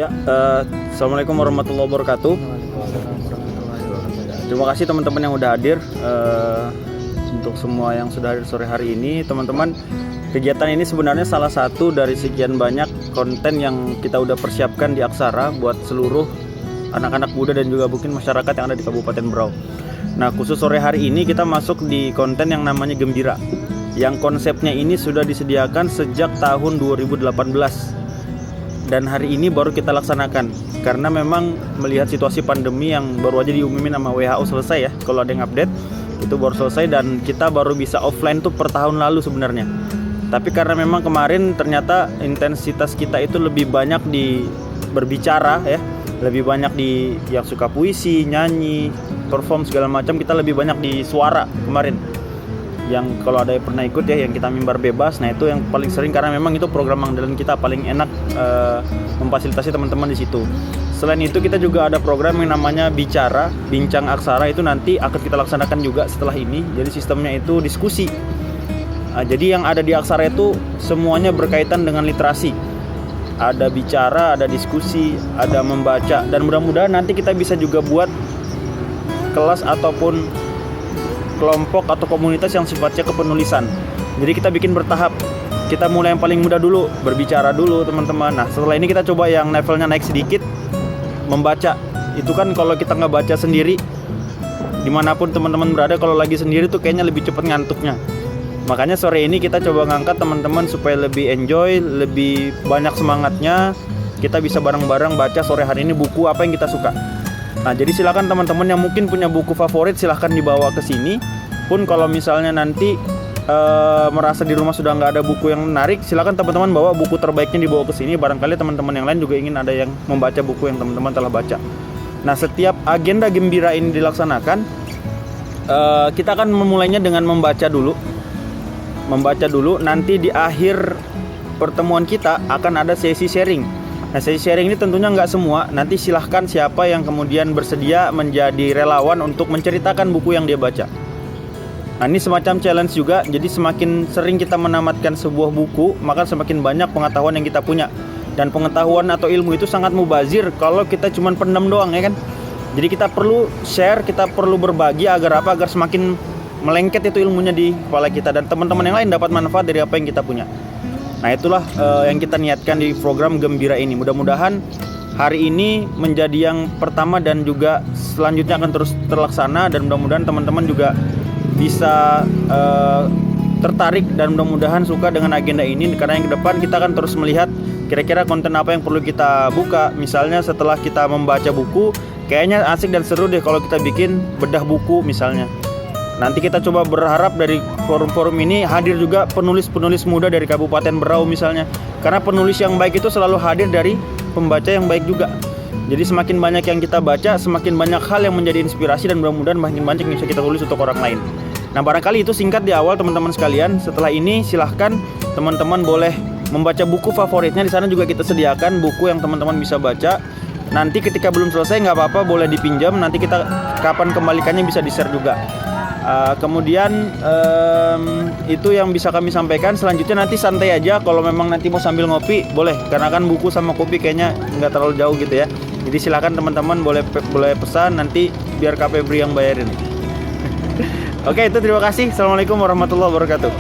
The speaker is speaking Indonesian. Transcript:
Assalamualaikum warahmatullahi wabarakatuh. Terima kasih teman-teman yang udah hadir. Untuk semua yang sudah hadir sore hari ini, teman-teman, kegiatan ini sebenarnya salah satu dari sekian banyak konten yang kita udah persiapkan di Aksara buat seluruh anak-anak muda dan juga mungkin masyarakat yang ada di Kabupaten Berau. Nah, khusus sore hari ini kita masuk di konten yang namanya Gembira, yang konsepnya ini sudah disediakan sejak tahun 2018. Dan hari ini baru kita laksanakan karena memang melihat situasi pandemi yang baru aja diumumin sama WHO selesai ya, kalau ada yang update itu baru selesai, dan kita baru bisa offline tuh per tahun lalu sebenarnya. Tapi karena memang kemarin ternyata intensitas kita itu lebih banyak di berbicara ya, lebih banyak di yang suka puisi, nyanyi, perform segala macam, kita lebih banyak di suara kemarin. Yang kalau ada yang pernah ikut ya, yang kita mimbar bebas, nah itu yang paling sering karena memang itu program andalan kita, paling enak memfasilitasi teman-teman di situ. Selain itu kita juga ada program yang namanya Bicara, Bincang Aksara, itu nanti akan kita laksanakan juga setelah ini. Jadi sistemnya itu diskusi. Jadi yang ada di Aksara itu semuanya berkaitan dengan literasi. Ada bicara, ada diskusi, ada membaca, dan mudah-mudahan nanti kita bisa juga buat kelas ataupun kelompok atau komunitas yang sifatnya kepenulisan. Jadi kita bikin bertahap. Kita mulai yang paling mudah dulu, berbicara dulu teman-teman. Nah setelah ini kita coba yang levelnya naik sedikit, membaca. Itu kan kalau kita nggak baca sendiri, dimanapun teman-teman berada, kalau lagi sendiri tuh kayaknya lebih cepat ngantuknya. Makanya sore ini kita coba ngangkat teman-teman supaya lebih enjoy, lebih banyak semangatnya. Kita bisa bareng-bareng baca sore hari ini buku apa yang kita suka. Nah, jadi silakan teman-teman yang mungkin punya buku favorit silahkan dibawa ke sini. Pun kalau misalnya nanti merasa di rumah sudah nggak ada buku yang menarik, silakan teman-teman bawa buku terbaiknya dibawa ke sini. Barangkali teman-teman yang lain juga ingin ada yang membaca buku yang teman-teman telah baca. Nah, setiap agenda Gembira ini dilaksanakan, kita akan memulainya dengan membaca dulu. Nanti di akhir pertemuan kita akan ada sesi sharing. Nah, sesi sharing ini tentunya nggak semua. Nanti silahkan siapa yang kemudian bersedia menjadi relawan untuk menceritakan buku yang dia baca. Nah, ini semacam challenge juga. Jadi semakin sering kita menamatkan sebuah buku, maka semakin banyak pengetahuan yang kita punya. Dan pengetahuan atau ilmu itu sangat mubazir kalau kita cuma pendam doang ya kan. Jadi kita perlu share, kita perlu berbagi agar apa? Agar semakin melengket itu ilmunya di kepala kita dan teman-teman yang lain dapat manfaat dari apa yang kita punya. Nah, itulah yang kita niatkan di program Gembira ini. Mudah-mudahan hari ini menjadi yang pertama dan juga selanjutnya akan terus terlaksana, dan mudah-mudahan teman-teman juga bisa tertarik dan mudah-mudahan suka dengan agenda ini, karena yang ke depan kita akan terus melihat kira-kira konten apa yang perlu kita buka. Misalnya setelah kita membaca buku, kayaknya asik dan seru deh kalau kita bikin bedah buku misalnya. Nanti kita coba berharap dari forum-forum ini hadir juga penulis-penulis muda dari Kabupaten Berau misalnya. Karena penulis yang baik itu selalu hadir dari pembaca yang baik juga. Jadi semakin banyak yang kita baca, semakin banyak hal yang menjadi inspirasi, dan mudah-mudahan makin banyak yang bisa kita tulis untuk orang lain. Nah, barangkali itu singkat di awal teman-teman sekalian. Setelah ini silahkan teman-teman boleh membaca buku favoritnya. Di sana juga kita sediakan buku yang teman-teman bisa baca. Nanti ketika belum selesai nggak apa-apa, boleh dipinjam. Nanti kita kapan kembalikannya bisa di-share juga. Kemudian itu yang bisa kami sampaikan. Selanjutnya nanti santai aja, kalau memang nanti mau sambil ngopi boleh, karena kan buku sama kopi kayaknya nggak terlalu jauh gitu ya. Jadi silakan teman-teman boleh pesan, nanti biar Kak Febri yang bayarin. Oke, itu terima kasih. Assalamualaikum warahmatullahi wabarakatuh.